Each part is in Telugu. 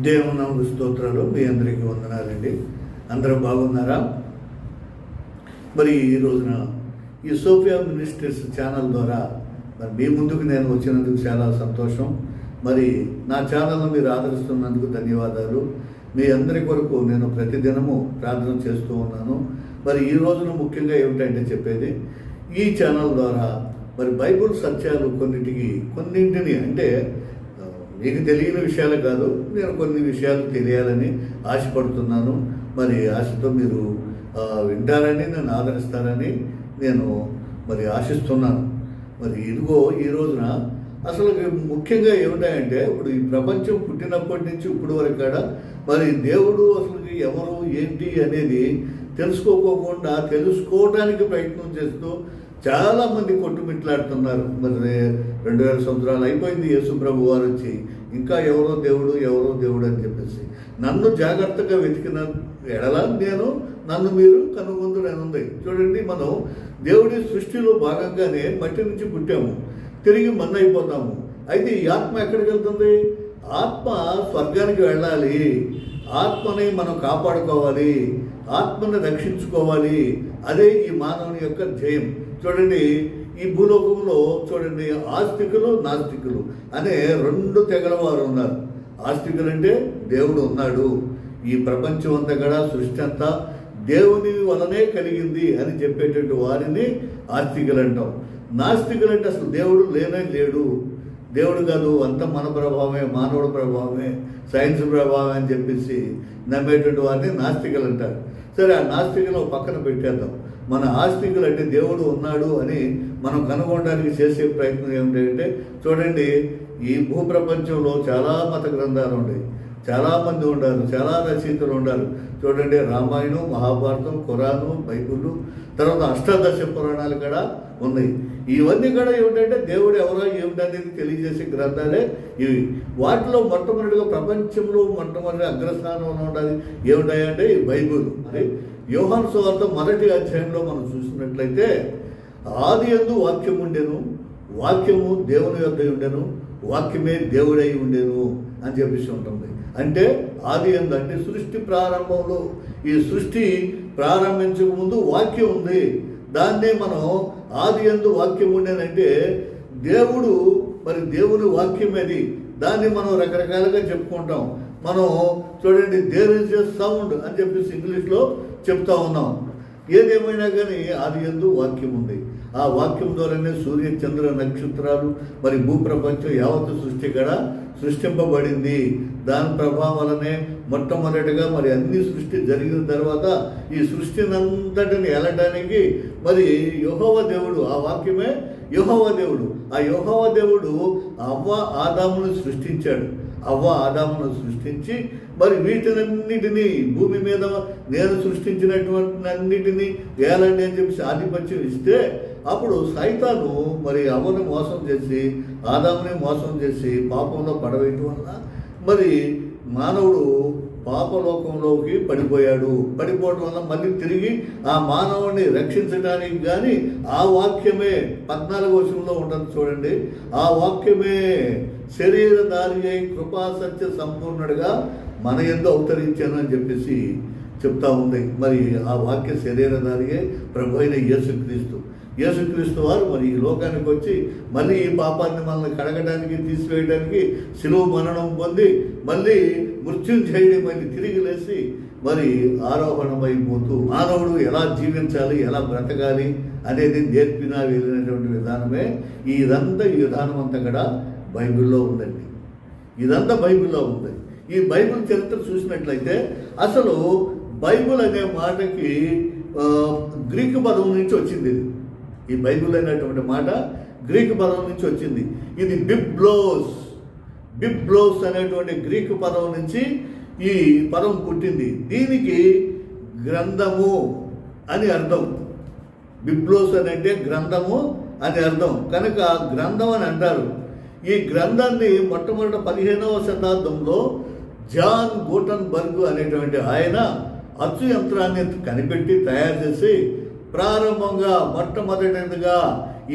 దేవుని స్తోత్రాలు. మీ అందరికీ వందనాలండి. అందరూ బాగున్నారా? మరి ఈ రోజున ఈ సోఫియా మినిస్ట్రీస్ ఛానల్ ద్వారా మరి మీ ముందుకు నేను వచ్చినందుకు చాలా సంతోషం. మరి నా ఛానల్ను మీరు ఆదరిస్తున్నందుకు ధన్యవాదాలు. మీ అందరి కొరకు నేను ప్రతిదినము ప్రార్థన చేస్తూ ఉన్నాను. మరి ఈ రోజున ముఖ్యంగా ఏమిటంటే చెప్పేది, ఈ ఛానల్ ద్వారా మరి బైబుల్ సత్యాలు కొన్నింటిని అంటే మీకు తెలియని విషయాలు కాదు, నేను కొన్ని విషయాలు తెలియాలని ఆశపడుతున్నాను. మరి ఆశతో మీరు వింటారని, నన్ను ఆదరిస్తారని నేను మరి ఆశిస్తున్నాను. మరి ఇదిగో ఈ రోజున అసలు ముఖ్యంగా ఏమిటాయంటే, ఇప్పుడు ఈ ప్రపంచం పుట్టినప్పటి నుంచి ఇప్పుడు వరకు కూడా మరి దేవుడు అసలు ఎవరు ఏంటి అనేది తెలుసుకోవడానికి ప్రయత్నం చేస్తూ చాలామంది కొట్టుమిట్లాడుతున్నారు. మరి 2000 సంవత్సరాలు అయిపోయింది యేసు ప్రభు వారు వచ్చి, ఇంకా ఎవరో దేవుడు అని చెప్పేసి నన్ను జాగ్రత్తగా వెతికిన ఎడల నన్ను మీరు కనుగొందురనుంది. చూడండి, మనం దేవుడి సృష్టిలో భాగంగానే మట్టి నుంచి పుట్టాము, తిరిగి మన్ను అయిపోతాము. అయితే ఈ ఆత్మ ఎక్కడికి వెళ్తుంది? ఆత్మ స్వర్గానికి వెళ్ళాలి. ఆత్మని మనం కాపాడుకోవాలి, ఆత్మని రక్షించుకోవాలి. అదే ఈ మానవుని యొక్క ధ్యేయం. చూడండి, ఈ భూలోకంలో చూడండి, ఆస్తికులు నాస్తికులు అనే 2 తెగల వారు ఉన్నారు. ఆస్తికులు అంటే దేవుడు ఉన్నాడు, ఈ ప్రపంచం అంతా కూడా సృష్టి అంతా దేవుని వలనే కలిగింది అని చెప్పేటువంటి వారిని ఆస్తికులు అంటాం. నాస్తికులు అంటే అసలు దేవుడు లేడు, దేవుడు కాదు, అంతా మన ప్రభావమే, మానవుడు ప్రభావమే, సైన్స్ ప్రభావం అని చెప్పేసి నమ్మేటువంటి వారిని నాస్తికులు అంటారు. సరే, ఆ నాస్తికులు పక్కన పెట్టేద్దాం. మన ఆస్తికులు అంటే దేవుడు ఉన్నాడు అని మనం కనుగొనడానికి చేసే ప్రయత్నం ఏమిటంటే, చూడండి, ఈ భూప్రపంచంలో చాలా మత గ్రంథాలు ఉన్నాయి, చాలామంది ఉండారు, చాలా రచయితలు ఉండారు. చూడండి, రామాయణం, మహాభారతం, ఖురాను, బైబిల్, తర్వాత అష్టాదశ పురాణాలు కూడా ఉన్నాయి. ఇవన్నీ కూడా ఏమిటంటే దేవుడు ఎవరో ఏమిటనేది తెలియజేసే గ్రంథాలే ఇవి. వాటిలో మొట్టమొదటిగా ప్రపంచంలో మొట్టమొదటి అగ్రస్థానంలో ఉండాలి ఏమిటాయంటే ఈ బైబిల్. మరి యోహాను సువార్త 1వ అధ్యాయంలో మనం చూసినట్లయితే, ఆది యందు వాక్యం ఉండెను, వాక్యము దేవుని యొద్ద ఉండెను, వాక్యమే దేవుడై ఉండెను అని చెప్పేసి ఉంటుంది. అంటే ఆది యందు అంటే సృష్టి ప్రారంభంలో, ఈ సృష్టి ప్రారంభించక ముందు వాక్యం ఉంది. దాన్నే మనం ఆది యందు వాక్యం ఉండేనంటే దేవుడు, మరి దేవుని వాక్యం అది. దాన్ని మనం రకరకాలుగా చెప్పుకుంటాం. మనం చూడండి, దేర్ ఇస్ ఎ సౌండ్ అని చెప్పేసి ఇంగ్లీష్లో చెప్తా ఉన్నాం. ఏదేమైనా కానీ ఆది యందు వాక్యం ఉంది. ఆ వాక్యం ద్వారానే సూర్య చంద్ర నక్షత్రాలు, మరి భూప్రపంచం యావత్తు సృష్టి కూడా సృష్టింపబడింది. దాని ప్రభావం వలనే మొట్టమొదటిగా మరి అన్ని సృష్టి జరిగిన తర్వాత ఈ సృష్టినంతటిని వెళ్ళడానికి మరి యెహోవా దేవుడు, ఆ వాక్యమే యెహోవా దేవుడు. ఆ యెహోవా దేవుడు అవ్వ ఆదామును సృష్టించాడు. అవ్వ ఆదామును సృష్టించి మరి వీటినన్నిటినీ భూమి మీద నేను సృష్టించినటువంటి అన్నిటినీ వేలండి అని చెప్పి ఆధిపత్యం ఇస్తే, అప్పుడు సైతాను మరి అవ్వను మోసం చేసి ఆదాముని మోసం చేసి పాపంలో పడవేయటం వల్ల మరి మానవుడు పాపలోకంలోకి పడిపోవడం వల్ల మళ్ళీ తిరిగి ఆ మానవుడిని రక్షించడానికి కానీ ఆ వాక్యమే 14వ వచనంలో ఉంటుంది చూడండి, ఆ వాక్యమే శరీరధారి అయి కృపా సత్య సంపూర్ణుడిగా మన యందు అవతరించాను అని చెప్పేసి చెప్తా ఉంది. మరి ఆ వాక్య శరీరధారి అయి ప్రభు అయిన యేసుక్రీస్తు వారు మరి ఈ లోకానికి వచ్చి మళ్ళీ ఈ పాపాన్ని మనల్ని కడగడానికి, తీసివేయడానికి శిలువ మరణం పొంది మళ్ళీ మృత్యుంజయుడి మళ్ళీ తిరిగి లేచి మరి ఆరోహణమైపోతూ మానవుడు ఎలా జీవించాలి, ఎలా బ్రతకాలి అనేది నేర్పినా వెళ్ళినటువంటి విధానమే ఈ విధానం అంతా కూడా బైబిల్లో ఉందండి. ఇదంతా బైబిల్లో ఉంది. ఈ బైబిల్ చరిత్ర చూసినట్లయితే అసలు బైబిల్ అనే మాటకి గ్రీకు పదం నుంచి వచ్చింది. ఈ బైబిల్ అనేటువంటి మాట గ్రీకు పదం నుంచి వచ్చింది. ఇది బిబ్లోస్ అనేటువంటి గ్రీకు పదం నుంచి ఈ పదం పుట్టింది. దీనికి గ్రంథము అని అర్థం. బిబ్లోస్ అని అంటే గ్రంథము అని అర్థం కనుక గ్రంథం అని అంటారు. ఈ గ్రంథాన్ని మొట్టమొదటి 15వ శతాబ్దంలో జాన్ గూటన్బర్గ్ అనేటువంటి ఆయన అచ్చు యంత్రాన్ని కనిపెట్టి తయారు చేసి ప్రారంభంగా మొట్టమొదటిగా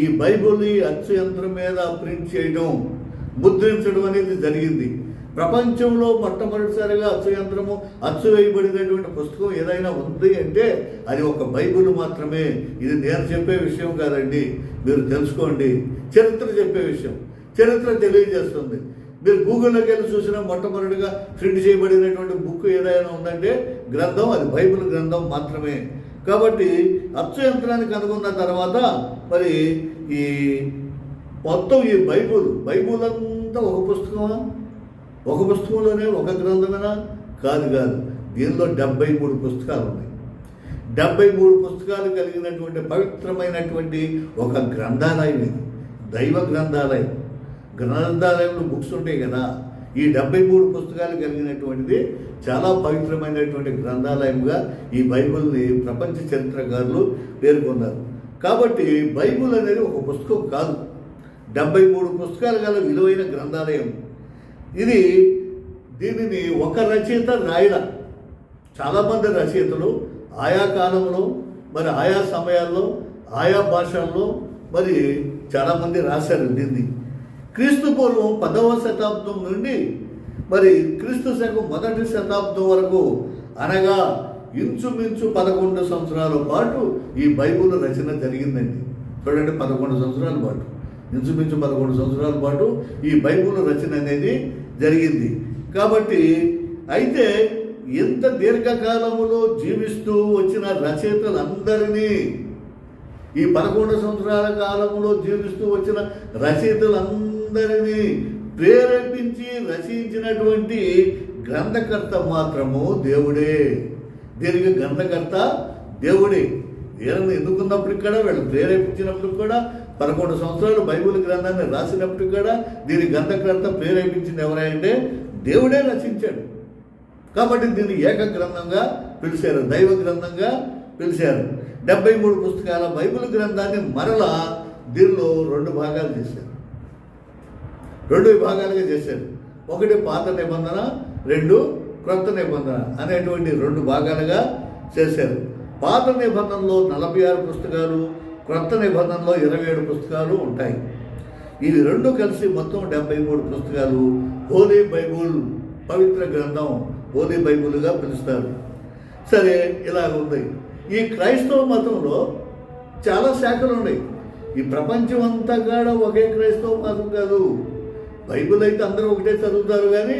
ఈ బైబిల్ని అచ్చు యంత్రం మీద ప్రింట్ చేయడం, ముద్రించడం అనేది జరిగింది. ప్రపంచంలో మొట్టమొదటిసారిగా అచ్చు వేయబడినటువంటి పుస్తకం ఏదైనా ఉంది అంటే అది ఒక బైబిల్ మాత్రమే. ఇది నేను చెప్పే విషయం కాదండి, మీరు తెలుసుకోండి. చరిత్ర చెప్పే విషయం, చరిత్ర తెలియజేస్తుంది. మీరు గూగుల్లోకి వెళ్ళి చూసినా మొట్టమొదటిగా ప్రింట్ చేయబడినటువంటి బుక్ ఏదైనా ఉందంటే గ్రంథం, అది బైబిల్ గ్రంథం మాత్రమే. కాబట్టి అచ్చు యంత్రాన్ని కనుగొన్న తర్వాత మరి ఈ మొత్తం ఈ బైబిల్ అంతా ఒక పుస్తకమా, ఒక పుస్తకంలోనే ఒక గ్రంథమేనా? కాదు. దీనిలో 73 పుస్తకాలు ఉన్నాయి. 73 పుస్తకాలు కలిగినటువంటి పవిత్రమైనటువంటి ఒక గ్రంథాలయం ఇది, దైవ గ్రంథాలయం. గ్రంథాలయంలో బుక్స్ ఉంటాయి కదా, ఈ 73 పుస్తకాలు కలిగినటువంటిది చాలా పవిత్రమైనటువంటి గ్రంథాలయంగా ఈ బైబిల్ని ప్రపంచ చరిత్రకారులు పేర్కొన్నారు. కాబట్టి బైబిల్ అనేది ఒక పుస్తకం కాదు, 73 పుస్తకాలు గల విలువైన గ్రంథాలయం ఇది. దీనిని ఒక రచయిత రాయడం, చాలామంది రచయితలు ఆయా కాలంలో మరి ఆయా సమయాల్లో ఆయా భాషల్లో మరి చాలామంది రాశారు దీన్ని. క్రీస్తు పూర్వం 10వ శతాబ్దం నుండి మరి క్రీస్తు శకం 1వ శతాబ్దం వరకు, అనగా ఇంచుమించు 11 సంవత్సరాల పాటు ఈ బైబిల్ రచన జరిగిందండి. చూడండి, 11 సంవత్సరాల పాటు, ఇంచుమించు 11 సంవత్సరాల పాటు ఈ బైబిల్ రచన అనేది జరిగింది. కాబట్టి అయితే ఇంత దీర్ఘకాలములో జీవిస్తూ వచ్చిన రచయితలందరినీ, ఈ 11 సంవత్సరాల కాలంలో జీవిస్తూ వచ్చిన రచయితలందరినీ ప్రేరేపించి రచించినటువంటి గ్రంథకర్త మాత్రము దేవుడే. దీనికి గ్రంథకర్త దేవుడే. వీళ్ళని ఎన్నుకున్నప్పటికి కూడా, వీళ్ళు ప్రేరేపించినప్పటికి కూడా, 11 సంవత్సరాలు బైబిల్ గ్రంథాన్ని రాసినప్పటికి కూడా దీని గ్రంథకర్త ప్రేరేపించింది ఎవరంటే దేవుడే రచించాడు. కాబట్టి దీన్ని ఏక గ్రంథంగా పిలిచారు, దైవ గ్రంథంగా పిలిచారు. 73 పుస్తకాల బైబిల్ గ్రంథాన్ని మరలా దీనిలో 2 భాగాలు చేశారు, 2 విభాగాలుగా చేశారు. ఒకటి పాత నిబంధన, 2 క్రొత్త నిబంధన అనేటువంటి 2 భాగాలుగా చేశారు. పాత నిబంధనలో 46 పుస్తకాలు, క్రొత్త నిబంధనలో 27 పుస్తకాలు ఉంటాయి. ఇవి 2 కలిసి మొత్తం 73 పుస్తకాలు హోలీ బైబుల్, పవిత్ర గ్రంథం, హోలీ బైబుల్గా పిలుస్తారు. సరే, ఇలా ఉంది. ఈ క్రైస్తవ మతంలో చాలా శాఖలు ఉన్నాయి. ఈ ప్రపంచం అంతా కూడా ఒకే క్రైస్తవ మతం కాదు. బైబిల్ అయితే అందరూ ఒకటే చదువుతారు, కానీ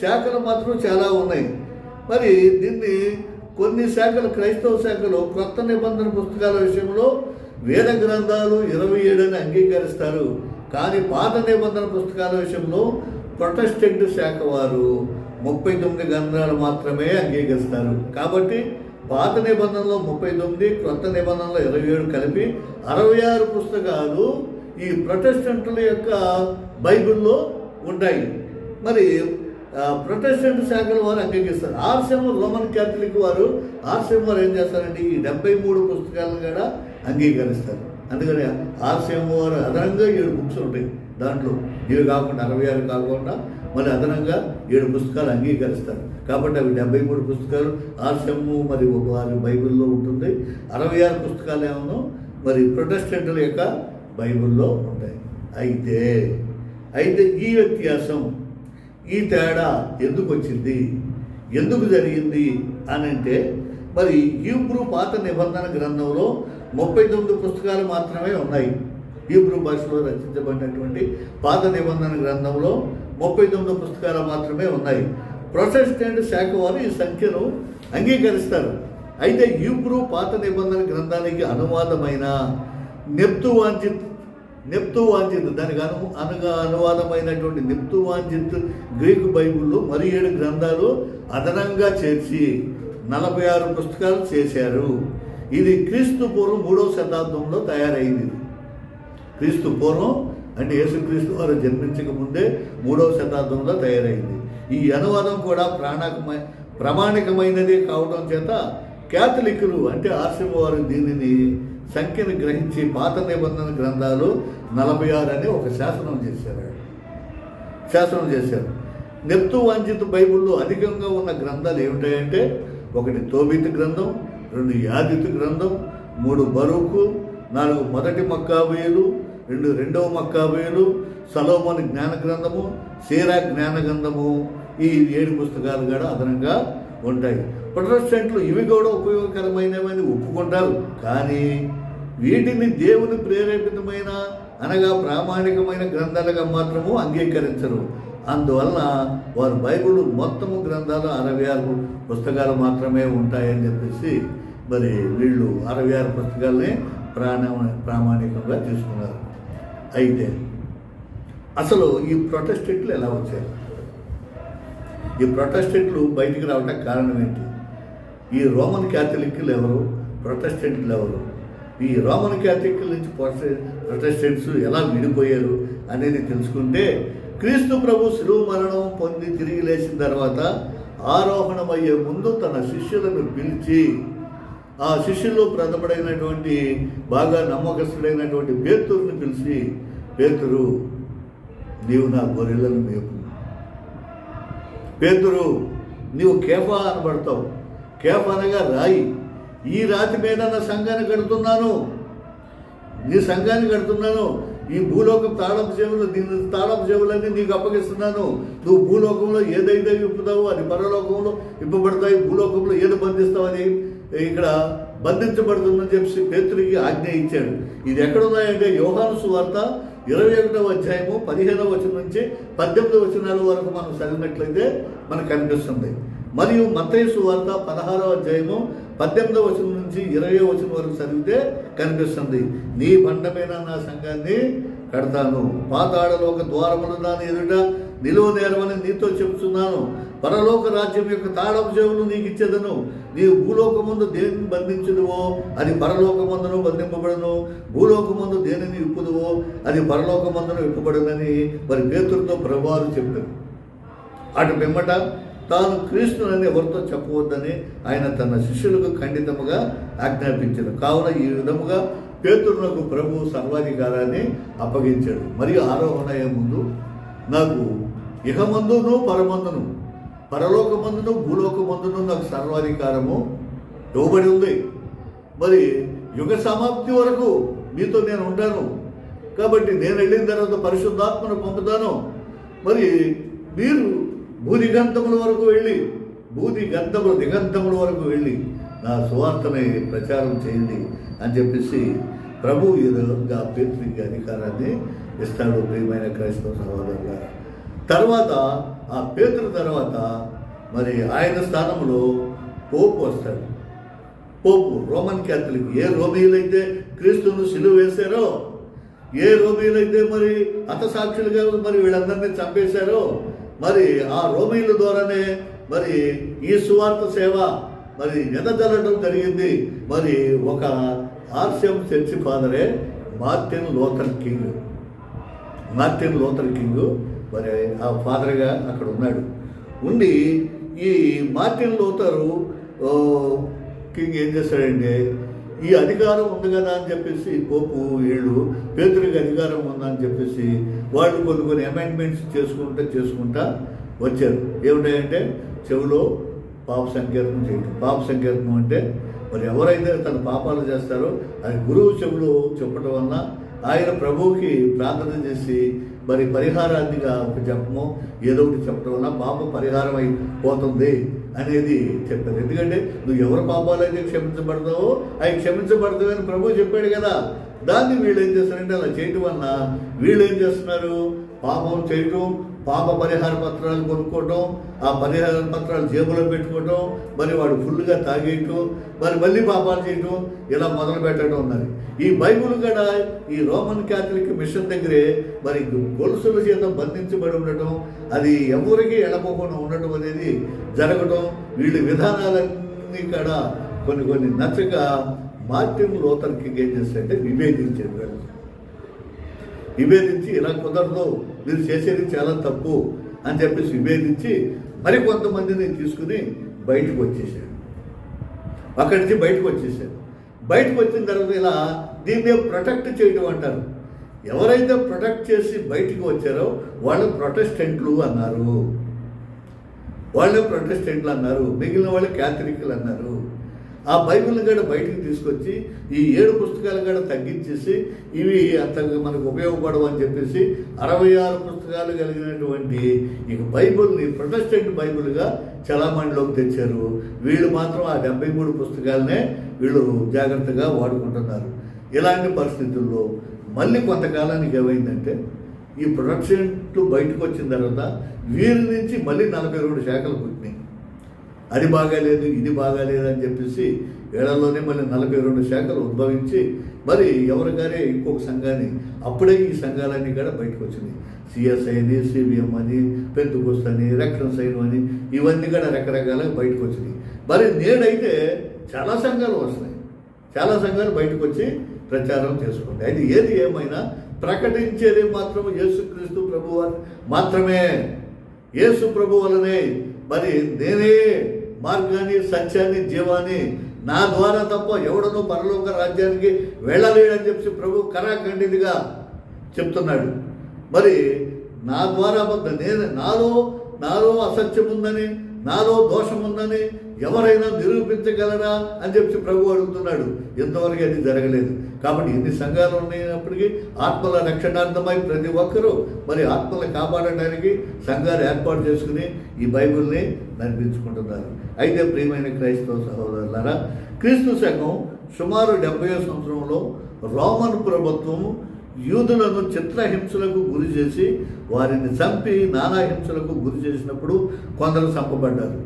శాఖలు మాత్రం చాలా ఉన్నాయి. మరి దీన్ని కొన్ని శాఖలు, క్రైస్తవ శాఖలు క్రొత్త నిబంధన పుస్తకాల విషయంలో వేద గ్రంథాలు 27 అని అంగీకరిస్తారు. కానీ పాత నిబంధన పుస్తకాల విషయంలో ప్రొటెస్టెంట్ శాఖ వారు 39 గ్రంథాలు మాత్రమే అంగీకరిస్తారు. కాబట్టి పాత నిబంధనలో 39, క్రొత్త నిబంధనలో 27 కలిపి 66 పుస్తకాలు ఈ ప్రొటెస్టెంట్ల యొక్క బైబిల్లో ఉంటాయి. మరి ప్రొటెస్టెంట్ శాఖల వారు అంగీకరిస్తారు. ఆర్సిఎం రోమన్ క్యాథలిక్ వారు, ఆర్సిఎం వారు ఏం చేస్తారంటే ఈ 73 పుస్తకాలను కూడా అంగీకరిస్తారు. అందుకని ఆర్సిఎం వారు అదనంగా 7 బుక్స్ ఉంటాయి. దాంట్లో ఇవి కాకుండా 66 కాకుండా మరి అదనంగా 7 పుస్తకాలు అంగీకరిస్తారు. కాబట్టి అవి 73 పుస్తకాలు ఆర్సిఎం మరి వారి బైబిల్లో ఉంటుంది. 66 పుస్తకాలు ఏమో మరి ప్రొటెస్టెంట్ల యొక్క బైబిల్లో ఉంటాయి. అయితే ఈ వ్యత్యాసం, ఈ తేడా ఎందుకు వచ్చింది, ఎందుకు జరిగింది అని అంటే, మరి హీబ్రూ పాత నిబంధన గ్రంథంలో 39 పుస్తకాలు మాత్రమే ఉన్నాయి. హీబ్రూ భాషలో రచించబడినటువంటి పాత నిబంధన గ్రంథంలో 39 పుస్తకాలు మాత్రమే ఉన్నాయి. ప్రొటెస్టెంట్ శాఖ వారు ఈ సంఖ్యను అంగీకరిస్తారు. అయితే హీబ్రూ పాత నిబంధన గ్రంథానికి అనువాదమైన నెప్తువాంజిత్ దానికి అనువాదమైనటువంటి నెప్తువాంజిత్ గ్రీకు బైబిల్లో మరి 7 గ్రంథాలు అదనంగా చేర్చి 46 పుస్తకాలు చేశారు. ఇది క్రీస్తు పూర్వం 3వ శతాబ్దంలో తయారైంది. క్రీస్తు పూర్వం అంటే యేసుక్రీస్తు వారు జన్మించక ముందే 3వ శతాబ్దంలో తయారైంది. ఈ అనువాదం కూడా ప్రామాణికమైనది కావడం చేత క్యాథలిక్లు అంటే ఆర్సిఎం వారు దీనిని సంఖ్యను గ్రహించి పాత నిబంధన గ్రంథాలు 46 అని ఒక శాసనం చేశారు. నెప్తువాంజిత్ బైబిల్లో అధికంగా ఉన్న గ్రంథాలు ఏమిటాయంటే, 1 తోబితు గ్రంథం, 2 యాదితు గ్రంథం, 3 బరూకు, 4 మొదటి మక్కాబీయులు, రెండవ మక్కాబేలు, సొలొమోను జ్ఞాన గ్రంథము, సీరా జ్ఞాన గ్రంథము, ఈ 7 పుస్తకాలు కూడా అదనంగా ఉంటాయి. ప్రొటెస్టెంట్లు ఇవి కూడా ఉపయోగకరమైనవని ఒప్పుకుంటారు, కానీ వీటిని దేవుని ప్రేరేపితమైన అనగా ప్రామాణికమైన గ్రంథాలుగా మాత్రము అంగీకరించరు. అందువలన వారు బైబిల్ మొత్తము గ్రంథాలు 66 పుస్తకాలు మాత్రమే ఉంటాయని చెప్పేసి మరి వీళ్ళు 66 పుస్తకాలనే ప్రామాణికంగా తీసుకున్నారు. అయితే అసలు ఈ ప్రొటెస్టెంట్లు ఎలా వచ్చారు? ఈ ప్రొటెస్టెంట్లు బయటికి రావడానికి కారణం ఏంటి? ఈ రోమన్ క్యాథలిక్లు ఎవరు, ప్రొటెస్టెంట్లు ఎవరు? ఈ రోమన్ క్యాథలిక్ల నుంచి ప్రొటెస్టెంట్స్ ఎలా విడిపోయారు అనేది తెలుసుకుంటే, క్రీస్తు ప్రభు శిలువ మరణం పొంది తిరిగి లేచిన తర్వాత ఆరోహణమయ్యే ముందు తన శిష్యులను పిలిచి, ఆ శిష్యుల్లో ప్రథముడైనటువంటి బాగా నమ్మకస్తుడైనటువంటి పేతురుని పిలిచి, పేతురు నీవు నా గొర్రెలను మేపు, పేతురు నీవు కేఫా అనబడతావు, కేఫా అనగా రాయి, ఈ రాతి మీద నా సంఘాన్ని కడుతున్నాను, నీ సంఘాన్ని కడుతున్నాను, ఈ భూలోకం తాళపు చెవులు, దీని తాళపు చెవులన్నీ నీకు అప్పగిస్తున్నాను, నువ్వు భూలోకంలో ఏదైతే విప్పుతావో అది పరలోకంలో విప్పబడతాయి, భూలోకంలో ఏది బంధిస్తావు అది ఇక్కడ బంధించబడుతుందని చెప్పి పేతురికి ఆజ్ఞ ఇచ్చాడు. ఇది ఎక్కడున్నాయంటే యోహాను సువార్త 21వ అధ్యాయము 15వ వచనం నుంచి 18వ వచనాల వరకు మనం చదివినట్లయితే మనకు కనిపిస్తుంది. మరియు మత్తయి సువార్త 16వ అధ్యాయము 18వ వచనం నుంచి 20వ వచనం వరకు చదివితే కనిపిస్తుంది. నీ బండ మీద నా సంఘాన్ని కడతాను, పాతాళలోక ద్వారములు దాని ఎదుట నిలువనేరమని నీతో చెబుతున్నాను, పరలోక రాజ్యం యొక్క తాళపు చెవులు నీకు ఇచ్చేదను, నీవు భూలోకమందు దేనిని బంధించుదువో అది పరలోకమందును బంధింపబడును, భూలోకమందు దేనిని విప్పుదువో అది పరలోకమందును విప్పబడునని మరి పేతురుతో ప్రభువారు చెప్పారు. అటు పిమ్మట తాను క్రీస్తునని ఎవరితో చెప్పవద్దని ఆయన తన శిష్యులకు ఖండితముగా ఆజ్ఞాపించాడు. కావున ఈ విధముగా పేతురునకు ప్రభు సర్వాధికారాన్ని అప్పగించాడు. మరియు ఆరోహణ అయ్యే ముందు నాకు ఇహమందును పరమందును, పరలోకమందును భూలోకమందును నాకు సర్వాధికారము ఇవ్వబడి ఉంది. మరి యుగ సమాప్తి వరకు మీతో నేను ఉంటాను, కాబట్టి నేను వెళ్ళిన తర్వాత పరిశుద్ధాత్మను పంపుతాను. మరి మీరు దిగంతముల వరకు వెళ్ళి నా సువార్తని ప్రచారం చేయండి అని చెప్పేసి ప్రభు ఈ విధంగా పేతురికి అధికారాన్ని ఇస్తాడు. ప్రియమైన క్రైస్తవ సహోదరుల, తర్వాత ఆ పేతురు తర్వాత మరి ఆయన స్థానంలో పోపు వస్తాడు. పోపు రోమన్ క్యాథలిక్, ఏ రోమీయులైతే క్రీస్తును సిలువ వేశారో, ఏ రోమీయులైతే మరి హతసాక్షులుగా మరి వీళ్ళందరినీ చంపేశారో, మరి ఆ రోమీయుల ద్వారానే మరి ఈ సువార్త సేవ మరి వెదజల్లడం జరిగింది. మరి ఒక ఆర్సిఎం చర్చి ఫాదరే మార్టిన్ లూథర్ కింగ్ మరి ఆ ఫాదర్గా అక్కడ ఉన్నాడు. ఉండి ఈ మార్టిన్ లూథరు కింగ్ ఏం చేశాడంటే, ఈ అధికారం ఉంది కదా అని చెప్పేసి పోపు వీళ్ళు పేతురికి అధికారం ఉందని చెప్పేసి వాళ్ళు కొన్ని అమెండ్మెంట్స్ చేసుకుంటా వచ్చారు. ఏమిటాయంటే చెవిలో పాప సంకీర్తనం చేయటం. పాప సంకీర్తనం అంటే మరి ఎవరైతే తన పాపాలు చేస్తారో అది గురువు చెవులో చెప్పడం వలన ఆయన ప్రభువుకి ప్రార్థన చేసి మరి పరిహారాన్నిగా ఒక జపమో ఏదో ఒకటి చెప్పడం వల్ల పాపం పరిహారం అయిపోతుంది అనేది చెప్పారు. ఎందుకంటే నువ్వు ఎవరి పాపాలు అయితే క్షమించబడతావో అవి క్షమించబడతావని ప్రభువు చెప్పాడు కదా. దాన్ని వీళ్ళు ఏం చేస్తారంటే అలా చేయటం వలన వీళ్ళు ఏం చేస్తున్నారు, పాపం చేయటం, పాప పరిహార పత్రాలు కొనుక్కోవటం, ఆ పరిహార పత్రాలు జేబులో పెట్టుకోవటం, మరి వాడు ఫుల్గా తాగేయటం, మరి మళ్ళీ పాపాలు చేయటం, ఇలా మొదలు పెట్టడం ఉన్నది. ఈ బైబిల్ కూడా ఈ రోమన్ క్యాథలిక్ మిషన్ దగ్గరే మరి గొలుసుల చేత బంధించబడి ఉండటం, అది ఎవరికి ఎడపోకుండా ఉండటం అనేది జరగటం, వీళ్ళ విధానాలన్నీ కూడా కొన్ని నచ్చక మార్టిన్ లూథర్ కింగ్ ఏం చేస్తారంటే విభేదించి ఇలా కుదరదు, మీరు చేసేది చాలా తప్పు అని చెప్పేసి విభేదించి మరి కొంతమందిని తీసుకుని బయటకు వచ్చేసాడు. అక్కడి నుంచి బయటకు వచ్చిన తర్వాత ఇలా దీన్ని ప్రొటెక్ట్ చేయడం అంటారు. ఎవరైతే ప్రొటెక్ట్ చేసి బయటికి వచ్చారో వాళ్ళు ప్రొటెస్టెంట్లు అన్నారు, మిగిలిన వాళ్ళు క్యాథలిక్లు అన్నారు. ఆ బైబిల్ని కూడా బయటికి తీసుకొచ్చి ఈ 7 పుస్తకాలు కూడా తగ్గించేసి ఇవి అంత మనకు ఉపయోగపడవు అని చెప్పేసి 66 పుస్తకాలు కలిగినటువంటి ఈ బైబిల్ని ప్రొటెస్టెంట్ బైబిల్గా చలామణిలోకి తెచ్చారు. వీళ్ళు మాత్రం ఆ 73 పుస్తకాలనే వీళ్ళు జాగ్రత్తగా వాడుకుంటున్నారు. ఇలాంటి పరిస్థితుల్లో మళ్ళీ కొంతకాలానికి ఏమైందంటే ఈ ప్రొటెస్టెంట్లు బయటకు వచ్చిన తర్వాత వీరి నుంచి మళ్ళీ 42 శాఖలు పుట్టినాయి. అది బాగాలేదు, ఇది బాగాలేదు అని చెప్పేసి ఏళ్లలోనే మళ్ళీ 42 శాఖలు ఉద్భవించి మరి ఎవరిగానే ఇంకొక సంఘాన్ని అప్పుడే ఈ సంఘాలన్నీ కూడా బయటకు వచ్చినాయి. సిఎస్ఐ అని, సిబిఎం అని, పెంతుకోస్తు అని, రెక్టన్ సైన్ అని ఇవన్నీ కూడా రకరకాలుగా బయటకు వచ్చినాయి. మరి నేడైతే చాలా సంఘాలు వస్తున్నాయి, చాలా సంఘాలు బయటకు వచ్చి ప్రచారం చేసుకుంటాయి. అయితే ఏది ఏమైనా ప్రకటించేది మాత్రం యేసుక్రీస్తు ప్రభువు మాత్రమే. యేసు ప్రభు వలనే మరి నేనే మార్గాన్ని, సత్యాన్ని, జీవాన్ని, నా ద్వారా తప్ప ఎవడనూ పరలోక రాజ్యానికి వెళ్ళలేడని చెప్పి ప్రభు కరాఖండిగా చెప్తున్నాడు. మరి నా ద్వారా నేను నాలో అసత్యం ఉందని, నాలో దోషం ఉందని ఎవరైనా నిరూపించగలరా అని చెప్పి ప్రభు అడుగుతున్నాడు. ఎంతవరకు అది జరగలేదు. కాబట్టి ఎన్ని సంఘాలు ఉన్నప్పటికీ ఆత్మల రక్షణార్థమై ప్రతి ఒక్కరూ మరి ఆత్మలు కాపాడడానికి సంఘాలు ఏర్పాటు చేసుకుని ఈ బైబిల్ని నడిపించుకుంటున్నారు. అయితే ప్రియమైన క్రైస్తవ సహోదరులారా, క్రీస్తు శకం సుమారు 70వ సంవత్సరంలో రోమన్ ప్రభుత్వం యూదులను చిత్రహింసలకు గురి చేసి వారిని చంపి నానా హింసలకు గురి చేసినప్పుడు కొందరు చంపబడ్డారు.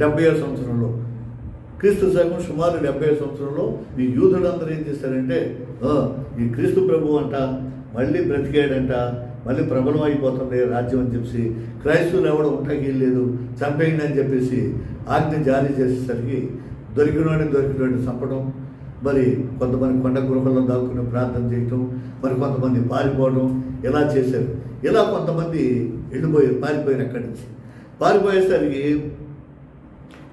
70వ సంవత్సరంలో క్రీస్తు శకం సుమారు 70వ సంవత్సరంలో ఈ యూదులందరూ ఏం చేశారంటే ఈ క్రీస్తు ప్రభు అంట మళ్ళీ బ్రతికాడంట, మళ్ళీ ప్రబలం అయిపోతుంది రాజ్యం అని చెప్పి క్రైస్తవులు ఎవడ ఉంటాకి లేదు, చంపేయండి అని చెప్పేసి ఆజ్ఞ జారీ చేసేసరికి దొరికినోడిని చంపడం, మరి కొంతమంది కొండ గృహంలో దాక్కుని ప్రార్థన చేయటం, మరి కొంతమంది పారిపోవడం ఇలా చేశారు. ఇలా కొంతమంది పారిపోయారు. అక్కడి నుంచి పారిపోయేసరికి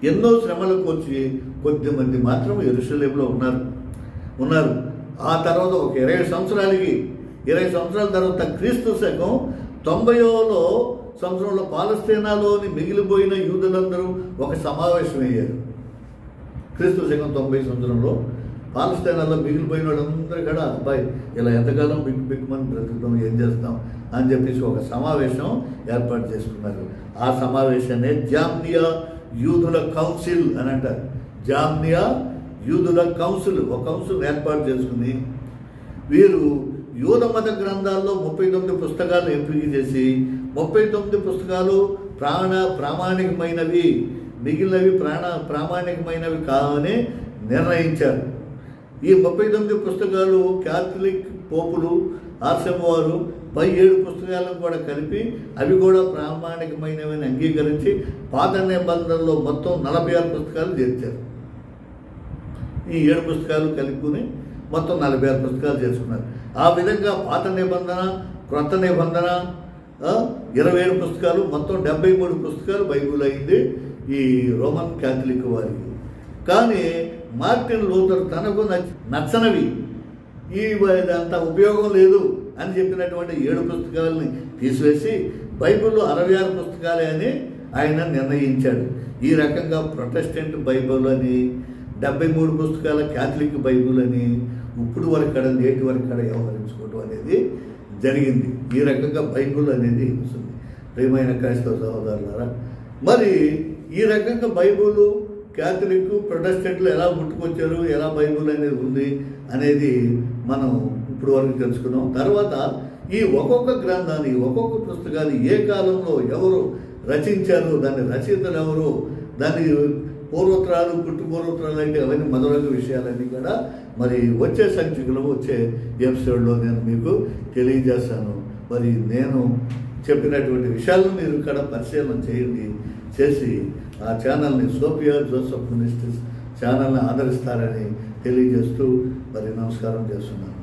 ఎన్నో శ్రమలకు వచ్చి కొద్దిమంది మాత్రం యెరూషలేములో ఉన్నారు. ఆ తర్వాత ఒక 20 సంవత్సరాల తర్వాత క్రీస్తు శకం 90వ సంవత్సరంలో పాలస్తీనాలోని మిగిలిపోయిన యూదులందరూ ఒక సమావేశమయ్యారు. క్రీస్తు శకం 90 సంవత్సరంలో పాలస్తీనాలో మిగిలిపోయిన వాళ్ళందరూ కూడా అబ్బాయి ఇలా ఎంతకాలం బిక్కుమని బ్రతుకుతాం, ఏం చేస్తాం అని చెప్పేసి ఒక సమావేశం ఏర్పాటు చేసుకున్నారు. ఆ సమావేశాన్ని జామ్నియా యూదుల కౌన్సిల్ అని అంటారు. జామ్నియా యూదుల కౌన్సిల్, ఒక కౌన్సిల్ ఏర్పాటు చేసుకుని వీరు యూద మత గ్రంథాల్లో 39 పుస్తకాలు ఎంపిక చేసి 39 పుస్తకాలు ప్రామాణికమైనవి, మిగిలినవి ప్రామాణికమైనవి కావని నిర్ణయించారు. ఈ 39 పుస్తకాలు క్యాథలిక్ పోపులు ఆర్సెమవారు పై 7 పుస్తకాలను కూడా కలిపి అవి కూడా ప్రామాణికమైనవి అంగీకరించి పాత నిబంధనలో మొత్తం 46 పుస్తకాలు చేర్చారు. ఈ 7 పుస్తకాలు కలుపుకుని మొత్తం 46 పుస్తకాలు చేసుకున్నారు. ఆ విధంగా పాత నిబంధన, క్రొత్త నిబంధన 27 పుస్తకాలు, మొత్తం 73 పుస్తకాలు బైబిల్ అయింది ఈ రోమన్ క్యాథలిక్ వారికి. కానీ మార్టిన్ లూథర్ తనకు నచ్చనవి, ఈ అంత ఉపయోగం లేదు అని చెప్పినటువంటి 7 పుస్తకాలని తీసివేసి బైబిల్లో 66 పుస్తకాలే అని ఆయన నిర్ణయించాడు. ఈ రకంగా ప్రొటెస్టెంట్ బైబిల్ అని 73 పుస్తకాల క్యాథలిక్ బైబిల్ అని ఇప్పుడు వరకు నేటి వరకు వ్యవహరించుకోవడం అనేది జరిగింది. ఈ రకంగా బైబిల్ అనేది వస్తుంది. ప్రియమైన క్రైస్తవ సహోదరులారా, మరి ఈ రకంగా బైబిల్ క్యాథలిక్ ప్రొటెస్టెంట్లు ఎలా పుట్టుకొచ్చారు, ఎలా బైబిల్ అనేది ఉంది అనేది మనం ఇప్పుడు వరకు తెలుసుకున్నాం. తర్వాత ఈ ఒక్కొక్క గ్రంథాన్ని, ఒక్కొక్క పుస్తకాన్ని ఏ కాలంలో ఎవరు రచించారు, దాని రచయితలు ఎవరు, దాని పూర్వోత్తరాలు, పుట్టుపూర్వోత్తరాలు అంటే అవన్నీ మొదలగు విషయాలన్నీ కూడా మరి వచ్చే సంచికలో, వచ్చే ఎపిసోడ్లో నేను మీకు తెలియజేస్తాను. మరి నేను చెప్పినటువంటి విషయాలను మీరు ఇక్కడ పరిశీలన చేసి ఆ ఛానల్ని సోఫియా జోసెఫ్ మినిస్ట్రీస్ ఛానల్ని ఆదరిస్తారని తెలియజేస్తూ మరి నమస్కారం చేస్తున్నాను.